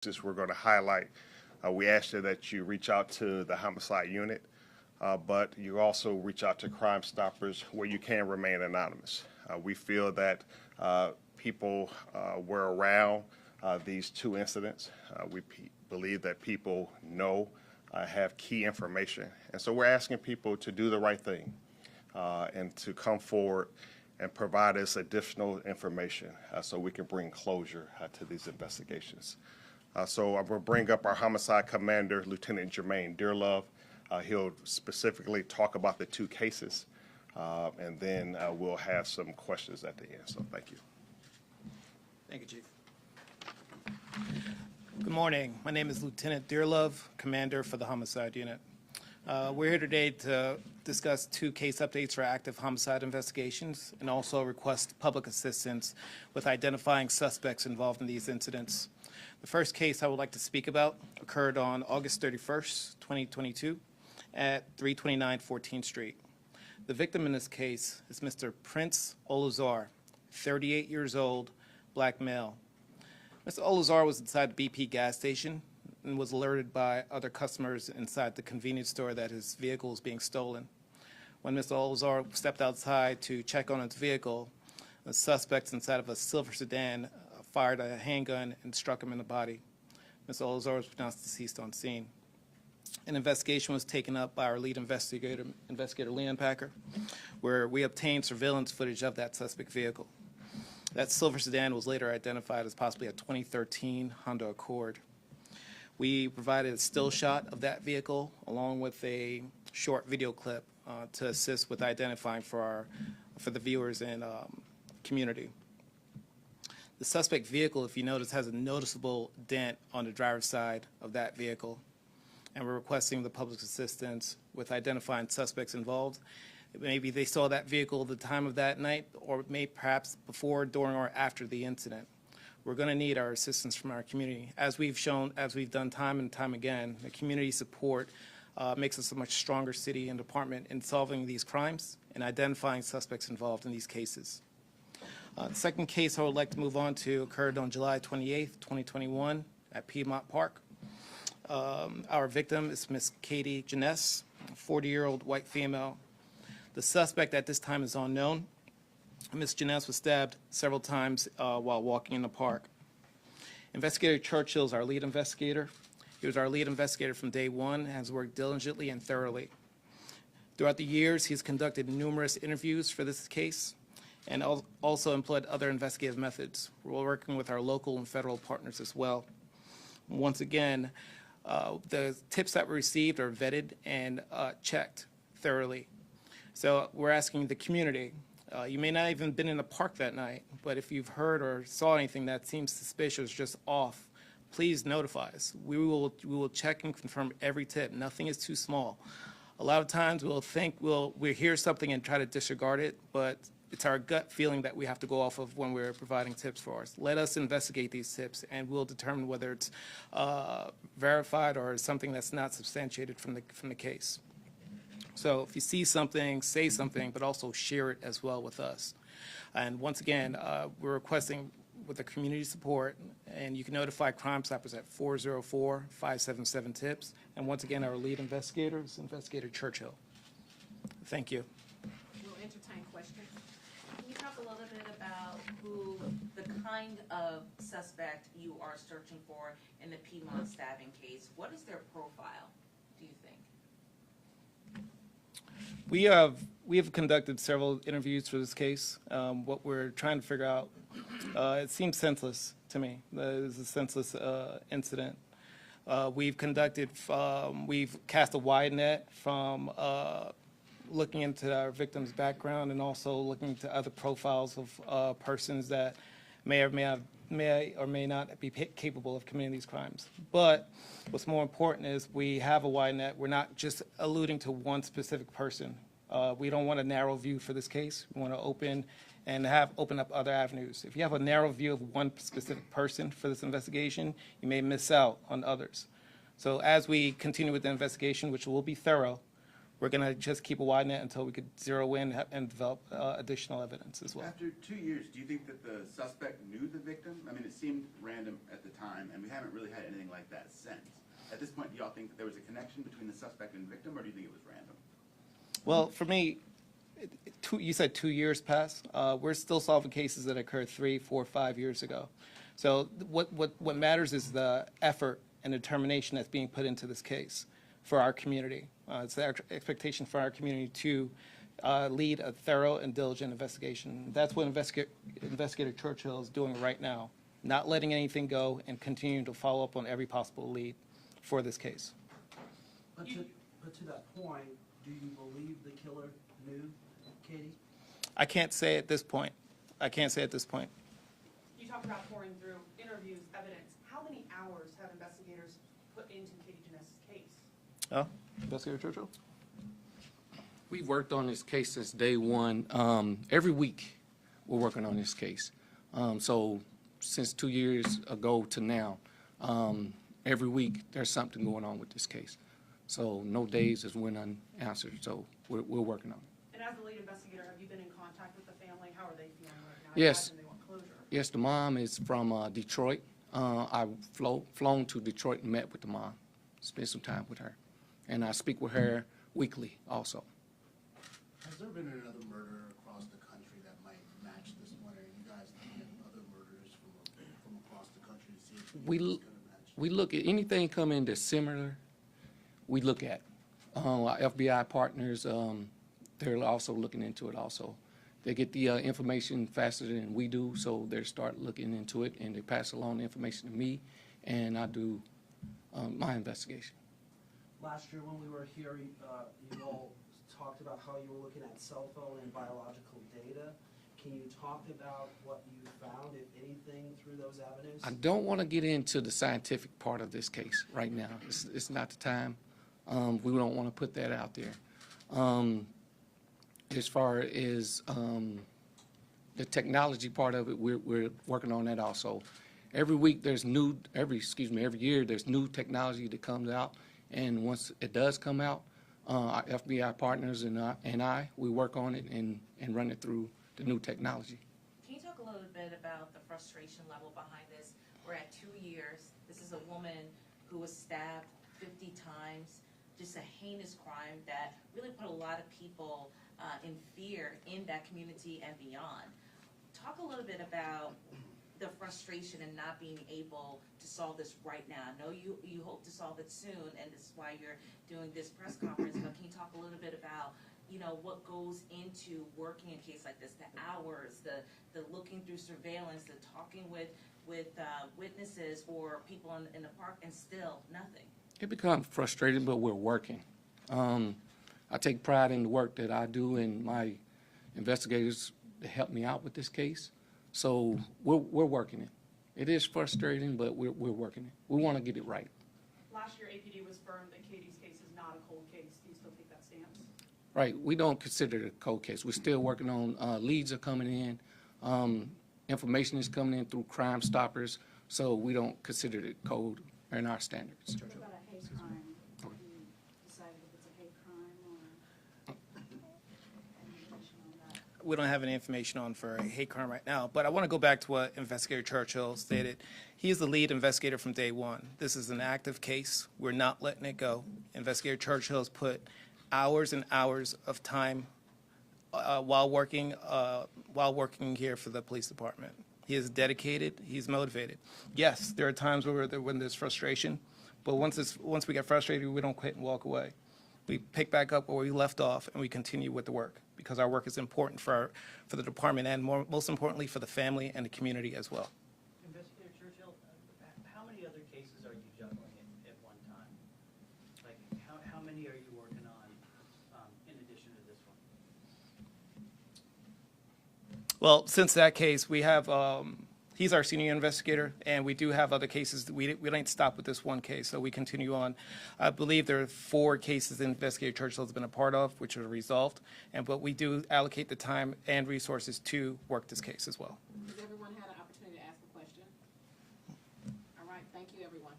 just we're going to highlight. We ask you that you reach out to the homicide unit, but you also reach out to Crime Stoppers where you can remain anonymous. We feel that people were around these two incidents. We believe that people know, have key information, and so we're asking people to do the right thing and to come forward and provide us additional information so we can bring closure to these investigations. So I'm going to bring up our homicide commander, Lieutenant Jermaine Dearlove. He'll specifically talk about the two cases, and then we'll have some questions at the end. So thank you. Thank you, Chief. Good morning. My name is Lieutenant Dearlove, Commander for the Homicide Unit. We're here today to discuss two case updates for active homicide investigations and also request public assistance with identifying suspects involved in these incidents. The first case I would like to speak about occurred on August 31st, 2022 at 329 14th Street. The victim in this case is Mr. Prince Oluzor, 38 years old, black male. Mr. Oluzor was inside the BP gas station and was alerted by other customers inside the convenience store that his vehicle was being stolen. When Mr. Oluzor stepped outside to check on his vehicle, the suspects inside of a silver sedan fired a handgun and struck him in the body. Mr. Oluzor was pronounced deceased on scene. An investigation was taken up by our lead investigator, Leon Packer, where we obtained surveillance footage of that suspect vehicle. That silver sedan was later identified as possibly a 2013 Honda Accord. We provided a still shot of that vehicle along with a short video clip to assist with identifying for the viewers and community. The suspect vehicle, if you notice, has a noticeable dent on the driver's side of that vehicle, and we're requesting the public's assistance with identifying suspects involved. Maybe they saw that vehicle at the time of that night, or maybe perhaps before, during, or after the incident. We're going to need our assistance from our community. As we've done time and time again, the community support makes us a much stronger city and department in solving these crimes and identifying suspects involved in these cases. The second case I would like to move on to occurred on July 28th, 2021 at Piedmont Park. Our victim is Miss Katie Janness, a 40-year-old white female. The suspect at this time is unknown. Ms. Janness was stabbed several times while walking in the park. Investigator Churchill is our lead investigator. He was our lead investigator from day one and has worked diligently and thoroughly. Throughout the years, he's conducted numerous interviews for this case and also employed other investigative methods. We're working with our local and federal partners as well. Once again, the tips that were received are vetted and checked thoroughly. So we're asking the community, you may not even have been in the park that night, but if you've heard or saw anything that seems suspicious, just off, please notify us. We will check and confirm every tip. Nothing is too small. A lot of times we'll hear something and try to disregard it, but it's our gut feeling that we have to go off of when we're providing tips for us. Let us investigate these tips, and we'll determine whether it's verified or something that's not substantiated from the case. So if you see something, say something, but also share it as well with us. And once again, we're requesting with the community support, and you can notify Crime Stoppers at 404-577-TIPS. And once again, our lead investigator is Investigator Churchill. Thank you. We'll entertain questions. Can you talk a little bit about the kind of suspect you are searching for in the Piedmont stabbing case? What is their profile, do you think? We have conducted several interviews for this case. What we're trying to figure out, it seems senseless to me. It is a senseless incident. We've cast a wide net from looking into our victim's background and also looking into other profiles of persons that may or may not be capable of committing these crimes. But what's more important is we have a wide net. We're not just alluding to one specific person. We don't want a narrow view for this case. We want to open up other avenues. If you have a narrow view of one specific person for this investigation, you may miss out on others. So as we continue with the investigation, which will be thorough, we're going to just keep a wide net until we could zero in and develop additional evidence as well. After 2 years, do you think that the suspect knew the victim? I mean, it seemed random at the time, and we haven't really had anything like that since. At this point, do y'all think that there was a connection between the suspect and victim, or do you think it was random? Well, for me, you said 2 years passed. We're still solving cases that occurred 3, 4, 5 years ago. So what matters is the effort and determination that's being put into this case for our community. It's the expectation for our community to lead a thorough and diligent investigation. That's what Investigator Churchill is doing right now, not letting anything go and continuing to follow up on every possible lead for this case. But to that point, do you believe the killer knew, Katie? I can't say at this point. I can't say at this point. You talk about pouring through interviews, evidence. How many hours have investigators put into Katie Janness's case? Oh, Investigator Churchill? We've worked on this case since day one. Every week, we're working on this case. So since 2 years ago to now, every week, there's something going on with this case. So no days is when unanswered, so we're working on it. And as the lead investigator, have you been in contact with the family? How are they feeling right now? I Yes. imagine they want closure. Yes, the mom is from Detroit. I've flown to Detroit and met with the mom, spent some time with her. And I speak with her weekly also. Has there been another murder across the country that might match this one? Or are you guys looking at other murders from across the country to see if it's We going l- to match? We look at anything come in that's similar, we look at. Our FBI partners, they're also looking into it also. They get the information faster than we do, so they start looking into it, and they pass along the information to me, and I do my investigation. Last year when we were here, you all talked about how you were looking at cell phone and biological data. Can you talk about what you found, if anything, through those avenues? I don't want to get into the scientific part of this case right now. It's not the time. We don't want to put that out there. As far as the technology part of it, we're working on that also. Every week there's every year there's new technology that comes out, and once it does come out, our FBI partners and I, we work on it and run it through the new technology. Can you talk a little bit about the frustration level behind this? We're at 2 years. This is a woman who was stabbed 50 times, just a heinous crime that really put a lot of people in fear in that community and beyond. Talk a little bit about the frustration and not being able to solve this right now. I know you hope to solve it soon, and this is why you're doing this press conference, but can you talk a little bit about, you know, what goes into working a case like this, the hours, the looking through surveillance, the talking with witnesses or people in the park, and still nothing? It becomes frustrating, but we're working. I take pride in the work that I do and my investigators that help me out with this case. So we're working it. It is frustrating, but we're working it. We want to get it right. Last year, APD was firm that Katie's case is not a cold case. Do you still take that stance? Right. We don't consider it a cold case. We're still working on leads are coming in. Information is coming in through Crime Stoppers, so we don't consider it cold in our standards. What about a hate crime? Have you decided if it's a hate crime or any information on that? We don't have any information on for a hate crime right now, but I want to go back to what Investigator Churchill stated. He is the lead investigator from day one. This is an active case. We're not letting it go. Investigator Churchill has put hours and hours of time while working here for the police department. He is dedicated. He's motivated. Yes, there are times when there's frustration, but once we get frustrated, we don't quit and walk away. We pick back up where we left off and we continue with the work because our work is important for the department and most importantly for the family and the community as well. Investigator Churchill, how many other cases are you juggling at one time? Like, how many are you working on in addition to this one? Well, since that case, we have, he's our senior investigator, and we do have other cases. We didn't stop with this one case, so we continue on. I believe there are 4 cases that Investigator Churchill has been a part of, which are resolved, but we do allocate the time and resources to work this case as well. Has everyone had an opportunity to ask a question? All right, thank you, everyone.